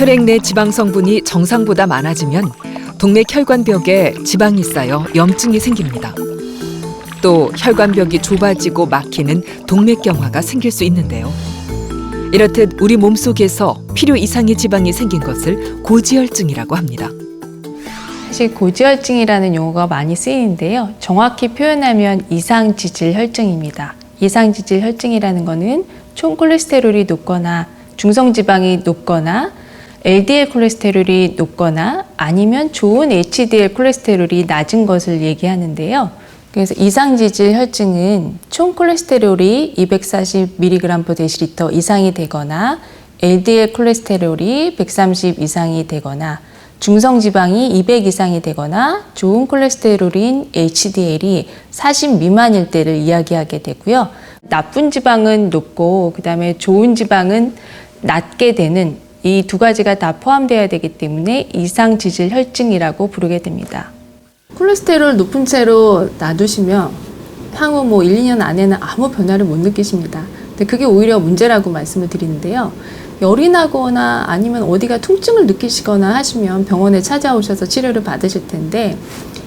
혈액 내 지방 성분이 정상보다 많아지면 동맥 혈관벽에 지방이 쌓여 염증이 생깁니다. 또 혈관벽이 좁아지고 막히는 동맥경화가 생길 수 있는데요. 이렇듯 우리 몸속에서 필요 이상의 지방이 생긴 것을 고지혈증이라고 합니다. 사실 고지혈증이라는 용어가 많이 쓰이는데요. 정확히 표현하면 이상지질혈증입니다. 이상지질혈증이라는 것은 총 콜레스테롤이 높거나 중성지방이 높거나 LDL 콜레스테롤이 높거나 아니면 좋은 HDL 콜레스테롤이 낮은 것을 얘기하는데요. 그래서 이상지질 혈증은 총 콜레스테롤이 240mg/dL 이상이 되거나 LDL 콜레스테롤이 130 이상이 되거나 중성지방이 200 이상이 되거나 좋은 콜레스테롤인 HDL이 40 미만일 때를 이야기하게 되고요. 나쁜 지방은 높고 그다음에 좋은 지방은 낮게 되는 이 두 가지가 다 포함되어야 되기 때문에 이상지질 혈증이라고 부르게 됩니다. 콜레스테롤 높은 채로 놔두시면 향후 1, 2년 안에는 아무 변화를 못 느끼십니다. 근데 그게 오히려 문제라고 말씀을 드리는데요. 열이 나거나 아니면 어디가 통증을 느끼시거나 하시면 병원에 찾아오셔서 치료를 받으실 텐데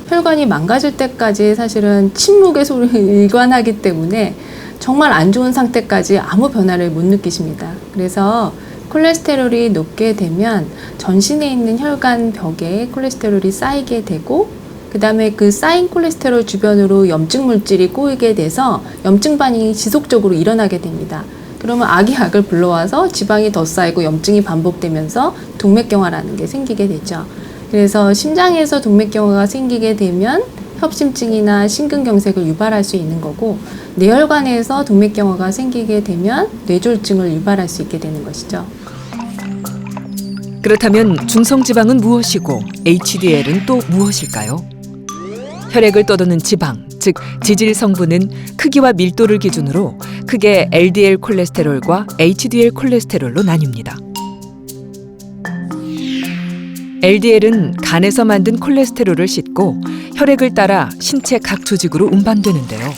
혈관이 망가질 때까지 사실은 침묵의 소리를 일관하기 때문에 정말 안 좋은 상태까지 아무 변화를 못 느끼십니다. 그래서 콜레스테롤이 높게 되면 전신에 있는 혈관 벽에 콜레스테롤이 쌓이게 되고 그 다음에 그 쌓인 콜레스테롤 주변으로 염증 물질이 꼬이게 돼서 염증 반응이 지속적으로 일어나게 됩니다. 그러면 악이 악을 불러와서 지방이 더 쌓이고 염증이 반복되면서 동맥경화라는 게 생기게 되죠. 그래서 심장에서 동맥경화가 생기게 되면 협심증이나 심근경색을 유발할 수 있는 거고 뇌혈관에서 동맥경화가 생기게 되면 뇌졸중을 유발할 수 있게 되는 것이죠. 그렇다면 중성지방은 무엇이고 HDL은 또 무엇일까요? 혈액을 떠도는 지방, 즉 지질 성분은 크기와 밀도를 기준으로 크게 LDL 콜레스테롤과 HDL 콜레스테롤로 나뉩니다. LDL은 간에서 만든 콜레스테롤을 싣고 혈액을 따라 신체 각 조직으로 운반되는데요.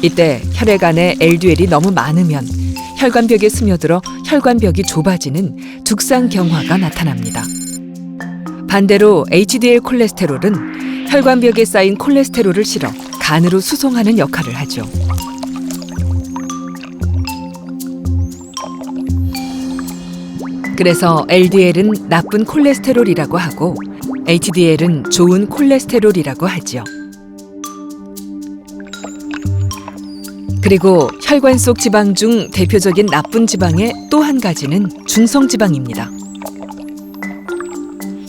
이때 혈액 안에 LDL이 너무 많으면 혈관벽에 스며들어 혈관벽이 좁아지는 죽상경화가 나타납니다. 반대로 HDL 콜레스테롤은 혈관벽에 쌓인 콜레스테롤을 실어 간으로 수송하는 역할을 하죠. 그래서 LDL은 나쁜 콜레스테롤이라고 하고 HDL은 좋은 콜레스테롤이라고 하죠. 그리고 혈관 속 지방 중 대표적인 나쁜 지방의 또 한 가지는 중성지방입니다.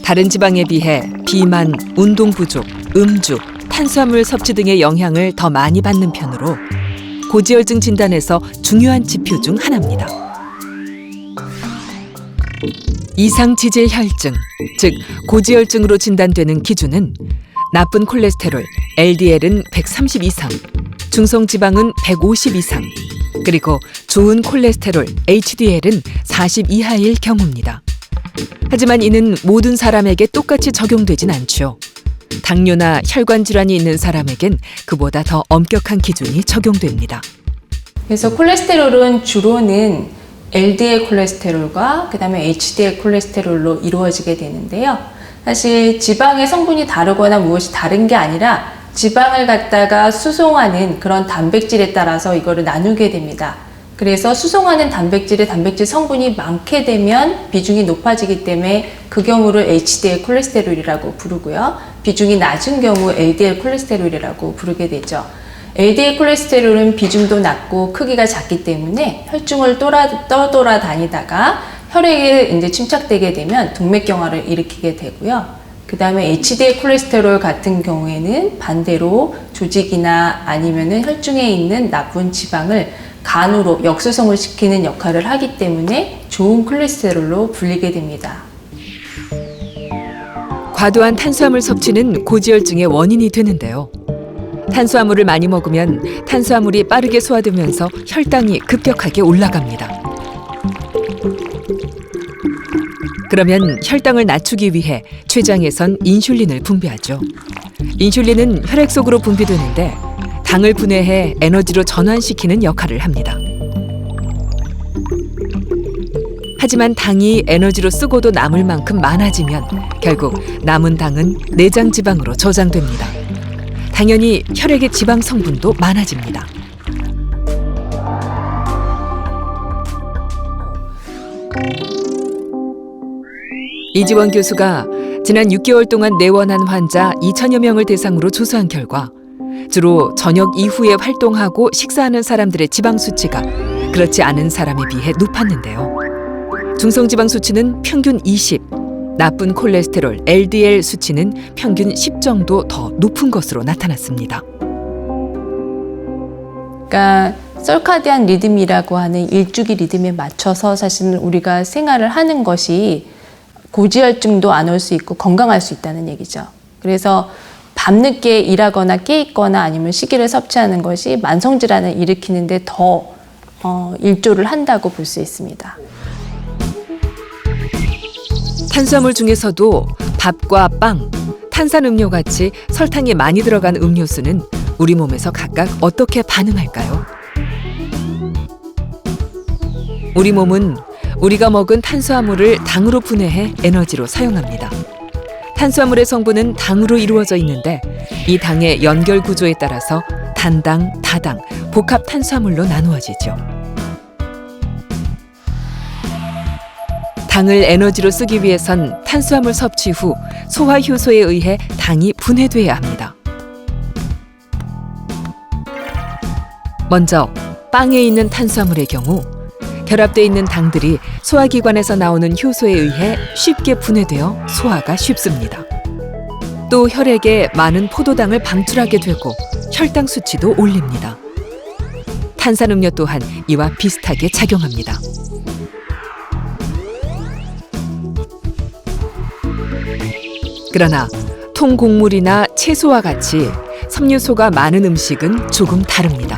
다른 지방에 비해 비만, 운동 부족, 음주, 탄수화물 섭취 등의 영향을 더 많이 받는 편으로 고지혈증 진단에서 중요한 지표 중 하나입니다. 이상지질 혈증, 즉 고지혈증으로 진단되는 기준은 나쁜 콜레스테롤, LDL은 130 이상, 중성지방은 150 이상, 그리고 좋은 콜레스테롤, HDL은 40 이하일 경우입니다. 하지만 이는 모든 사람에게 똑같이 적용되진 않죠. 당뇨나 혈관 질환이 있는 사람에겐 그보다 더 엄격한 기준이 적용됩니다. 그래서 콜레스테롤은 주로는 LDL 콜레스테롤과 그다음에 HDL 콜레스테롤로 이루어지게 되는데요. 사실 지방의 성분이 다르거나 무엇이 다른 게 아니라 지방을 갖다가 수송하는 그런 단백질에 따라서 이거를 나누게 됩니다. 그래서 수송하는 단백질의 단백질 성분이 많게 되면 비중이 높아지기 때문에 그 경우를 HDL 콜레스테롤이라고 부르고요. 비중이 낮은 경우 LDL 콜레스테롤이라고 부르게 되죠. LDL 콜레스테롤은 비중도 낮고 크기가 작기 때문에 혈중을 떠돌아 다니다가 혈액에 이제 침착되게 되면 동맥경화를 일으키게 되고요. 그 다음에 HDL 콜레스테롤 같은 경우에는 반대로 조직이나 아니면은 혈중에 있는 나쁜 지방을 간으로 역수송을 시키는 역할을 하기 때문에 좋은 콜레스테롤로 불리게 됩니다. 과도한 탄수화물 섭취는 고지혈증의 원인이 되는데요. 탄수화물을 많이 먹으면 탄수화물이 빠르게 소화되면서 혈당이 급격하게 올라갑니다. 그러면 혈당을 낮추기 위해 췌장에선 인슐린을 분비하죠. 인슐린은 혈액 속으로 분비되는데 당을 분해해 에너지로 전환시키는 역할을 합니다. 하지만 당이 에너지로 쓰고도 남을 만큼 많아지면 결국 남은 당은 내장 지방으로 저장됩니다. 당연히 혈액의 지방 성분도 많아집니다. 이지원 교수가 지난 6개월 동안 내원한 환자 2천여 명을 대상으로 조사한 결과 주로 저녁 이후에 활동하고 식사하는 사람들의 지방 수치가 그렇지 않은 사람에 비해 높았는데요. 중성지방 수치는 평균 20, 나쁜 콜레스테롤 LDL 수치는 평균 10 정도 더 높은 것으로 나타났습니다. 그러니까 설카디안 리듬이라고 하는 일주기 리듬에 맞춰서 사실은 우리가 생활을 하는 것이 고지혈증도 안 올 수 있고 건강할 수 있다는 얘기죠. 그래서 밤늦게 일하거나 깨 있거나 아니면 시기를 섭취하는 것이 만성질환을 일으키는 데 더 일조를 한다고 볼 수 있습니다. 탄수화물 중에서도 밥과 빵, 탄산음료 같이 설탕이 많이 들어간 음료수는 우리 몸에서 각각 어떻게 반응할까요? 우리 몸은 우리가 먹은 탄수화물을 당으로 분해해 에너지로 사용합니다. 탄수화물의 성분은 당으로 이루어져 있는데 이 당의 연결 구조에 따라서 단당, 다당, 복합 탄수화물로 나누어지죠. 당을 에너지로 쓰기 위해선 탄수화물 섭취 후 소화 효소에 의해 당이 분해돼야 합니다. 먼저 빵에 있는 탄수화물의 경우 결합돼 있는 당들이 소화기관에서 나오는 효소에 의해 쉽게 분해되어 소화가 쉽습니다. 또 혈액에 많은 포도당을 방출하게 되고 혈당 수치도 올립니다. 탄산음료 또한 이와 비슷하게 작용합니다. 그러나 통곡물이나 채소와 같이 섬유소가 많은 음식은 조금 다릅니다.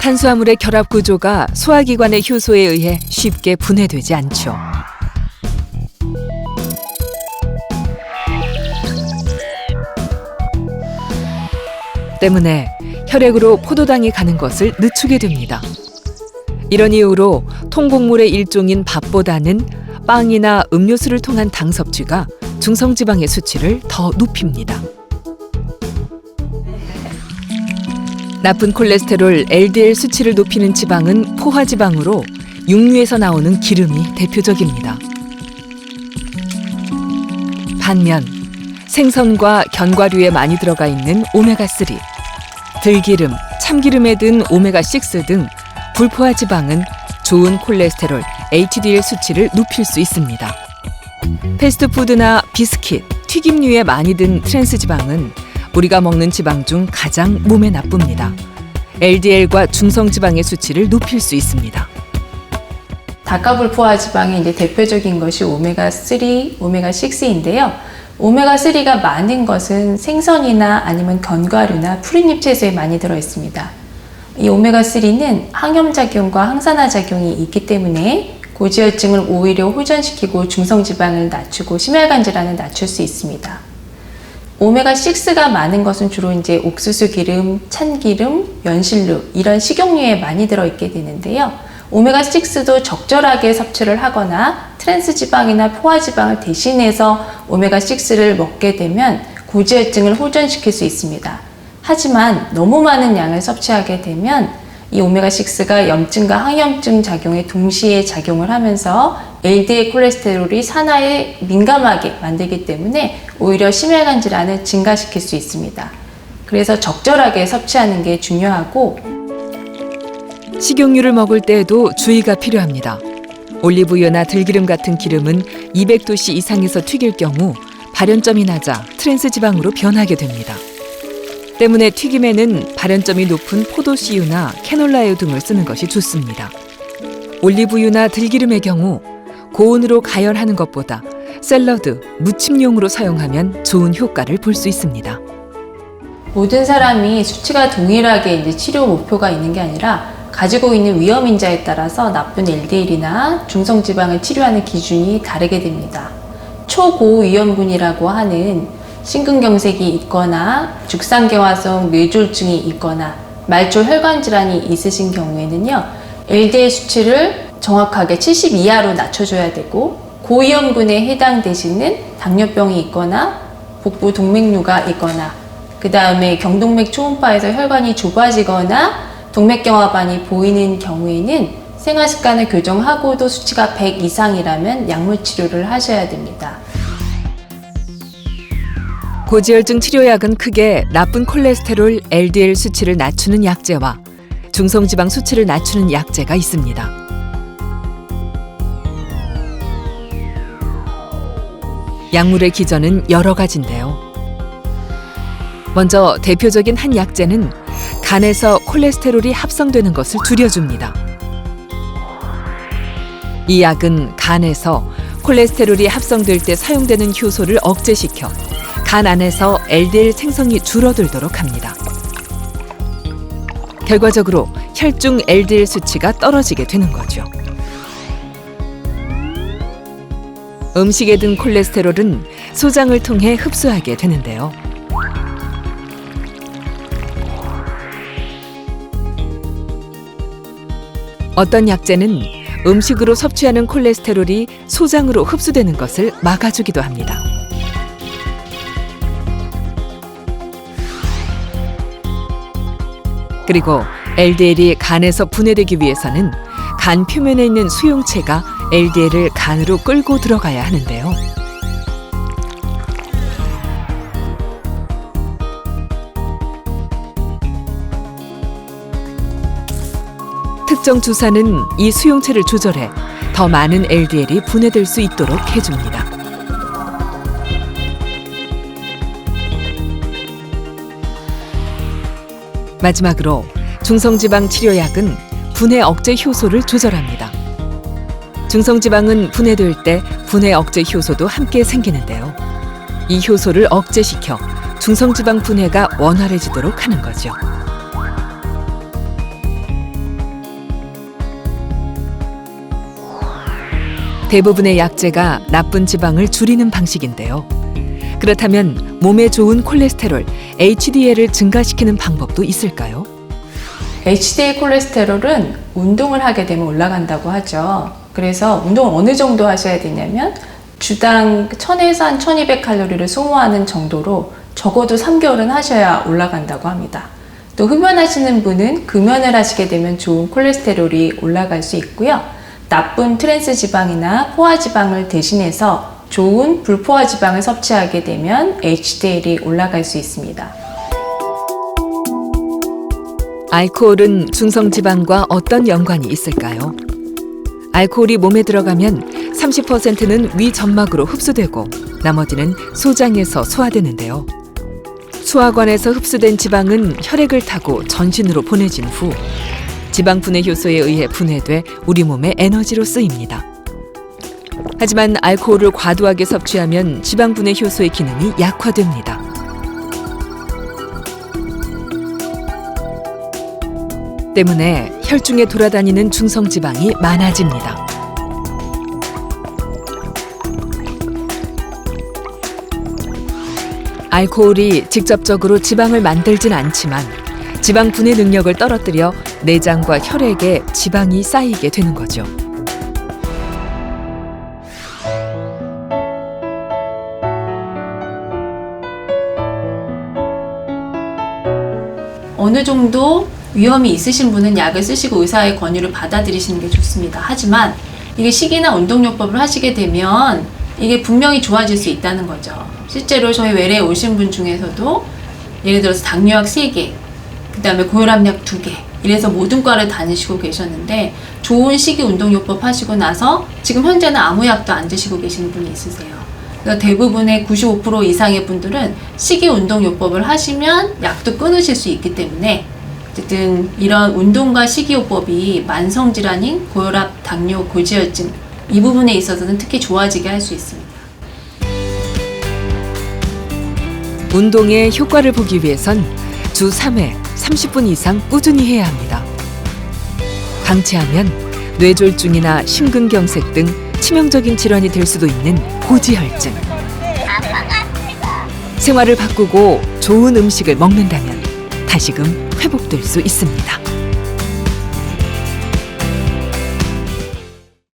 탄수화물의 결합 구조가 소화기관의 효소에 의해 쉽게 분해되지 않죠. 때문에 혈액으로 포도당이 가는 것을 늦추게 됩니다. 이런 이유로 통곡물의 일종인 밥보다는 빵이나 음료수를 통한 당 섭취가 중성지방의 수치를 더 높입니다. 나쁜 콜레스테롤 LDL 수치를 높이는 지방은 포화지방으로 육류에서 나오는 기름이 대표적입니다. 반면 생선과 견과류에 많이 들어가 있는 오메가3, 들기름, 참기름에 든 오메가6 등 불포화 지방은 좋은 콜레스테롤 HDL 수치를 높일 수 있습니다. 패스트푸드나 비스킷, 튀김류에 많이 든 트랜스 지방은 우리가 먹는 지방 중 가장 몸에 나쁩니다. LDL과 중성 지방의 수치를 높일 수 있습니다. 닭가불포화 지방의 이제 대표적인 것이 오메가3, 오메가6인데요. 오메가3가 많은 것은 생선이나 아니면 견과류나 푸른잎 채소에 많이 들어 있습니다. 이 오메가3는 항염작용과 항산화작용이 있기 때문에 고지혈증을 오히려 호전시키고 중성지방을 낮추고 심혈관 질환을 낮출 수 있습니다. 오메가6가 많은 것은 주로 이제 옥수수 기름, 참기름, 연실류 이런 식용유에 많이 들어있게 되는데요. 오메가6도 적절하게 섭취를 하거나 트랜스 지방이나 포화 지방을 대신해서 오메가6를 먹게 되면 고지혈증을 호전시킬 수 있습니다. 하지만 너무 많은 양을 섭취하게 되면 이 오메가6가 염증과 항염증 작용에 동시에 작용을 하면서 LDL 콜레스테롤이 산화에 민감하게 만들기 때문에 오히려 심혈관 질환을 증가시킬 수 있습니다. 그래서 적절하게 섭취하는 게 중요하고 식용유를 먹을 때에도 주의가 필요합니다. 올리브유나 들기름 같은 기름은 200도씨 이상에서 튀길 경우 발연점이 낮아 트랜스 지방으로 변하게 됩니다. 때문에 튀김에는 발연점이 높은 포도씨유나 캐놀라유 등을 쓰는 것이 좋습니다. 올리브유나 들기름의 경우 고온으로 가열하는 것보다 샐러드, 무침용으로 사용하면 좋은 효과를 볼 수 있습니다. 모든 사람이 수치가 동일하게 이제 치료 목표가 있는 게 아니라 가지고 있는 위험인자에 따라서 나쁜 LDL이나 중성지방을 치료하는 기준이 다르게 됩니다. 초고위험군이라고 하는 심근경색이 있거나 죽상경화성 뇌졸중이 있거나 말초 혈관 질환이 있으신 경우에는요, LDL 수치를 정확하게 70 이하로 낮춰줘야 되고, 고위험군에 해당되시는 당뇨병이 있거나 복부 동맥류가 있거나, 그 다음에 경동맥 초음파에서 혈관이 좁아지거나 동맥경화반이 보이는 경우에는 생활습관을 교정하고도 수치가 100 이상이라면 약물 치료를 하셔야 됩니다. 고지혈증 치료약은 크게 나쁜 콜레스테롤, LDL 수치를 낮추는 약제와 중성지방 수치를 낮추는 약제가 있습니다. 약물의 기전은 여러 가지인데요. 먼저 대표적인 한 약제는 간에서 콜레스테롤이 합성되는 것을 줄여줍니다. 이 약은 간에서 콜레스테롤이 합성될 때 사용되는 효소를 억제시켜 간 안에서 LDL 생성이 줄어들도록 합니다. 결과적으로 혈중 LDL 수치가 떨어지게 되는 거죠. 음식에 든 콜레스테롤은 소장을 통해 흡수하게 되는데요. 어떤 약제는 음식으로 섭취하는 콜레스테롤이 소장으로 흡수되는 것을 막아주기도 합니다. 그리고 LDL이 간에서 분해되기 위해서는 간 표면에 있는 수용체가 LDL을 간으로 끌고 들어가야 하는데요. 특정 주사는 이 수용체를 조절해 더 많은 LDL이 분해될 수 있도록 해줍니다. 마지막으로 중성지방 치료약은 분해 억제 효소를 조절합니다. 중성지방은 분해될 때 분해 억제 효소도 함께 생기는데요. 이 효소를 억제시켜 중성지방 분해가 원활해지도록 하는 거죠. 대부분의 약제가 나쁜 지방을 줄이는 방식인데요. 그렇다면 몸에 좋은 콜레스테롤, HDL을 증가시키는 방법도 있을까요? HDL 콜레스테롤은 운동을 하게 되면 올라간다고 하죠. 그래서 운동을 어느 정도 하셔야 되냐면 주당 1000에서 한 1200칼로리를 소모하는 정도로 적어도 3개월은 하셔야 올라간다고 합니다. 또 흡연하시는 분은 금연을 하시게 되면 좋은 콜레스테롤이 올라갈 수 있고요. 나쁜 트랜스 지방이나 포화 지방을 대신해서 좋은 불포화 지방을 섭취하게 되면 HDL이 올라갈 수 있습니다. 알코올은 중성지방과 어떤 연관이 있을까요? 알코올이 몸에 들어가면 30%는 위 점막으로 흡수되고 나머지는 소장에서 소화되는데요. 소화관에서 흡수된 지방은 혈액을 타고 전신으로 보내진 후 지방 분해 효소에 의해 분해돼 우리 몸의 에너지로 쓰입니다. 하지만 알코올을 과도하게 섭취하면 지방 분해 효소의 기능이 약화됩니다. 때문에 혈중에 돌아다니는 중성지방이 많아집니다. 알코올이 직접적으로 지방을 만들진 않지만 지방 분해 능력을 떨어뜨려 내장과 혈액에 지방이 쌓이게 되는 거죠. 어느 정도 위험이 있으신 분은 약을 쓰시고 의사의 권유를 받아들이시는 게 좋습니다. 하지만 이게 식이나 운동요법을 하시게 되면 이게 분명히 좋아질 수 있다는 거죠. 실제로 저희 외래에 오신 분 중에서도 예를 들어서 당뇨약 3개, 그 다음에 고혈압약 2개, 이래서 모든 과를 다니시고 계셨는데 좋은 식이 운동요법 하시고 나서 지금 현재는 아무 약도 안 드시고 계시는 분이 있으세요. 그러니까 대부분의 95% 이상의 분들은 식이 운동요법을 하시면 약도 끊으실 수 있기 때문에 어쨌든 이런 운동과 식이요법이 만성질환인 고혈압, 당뇨, 고지혈증 이 부분에 있어서는 특히 좋아지게 할 수 있습니다. 운동의 효과를 보기 위해선 주 3회 30분 이상 꾸준히 해야 합니다. 강체하면 뇌졸중이나 심근경색 등 치명적인 질환이 될 수도 있는 고지혈증. 생활을 바꾸고 좋은 음식을 먹는다면 다시금 회복될 수 있습니다.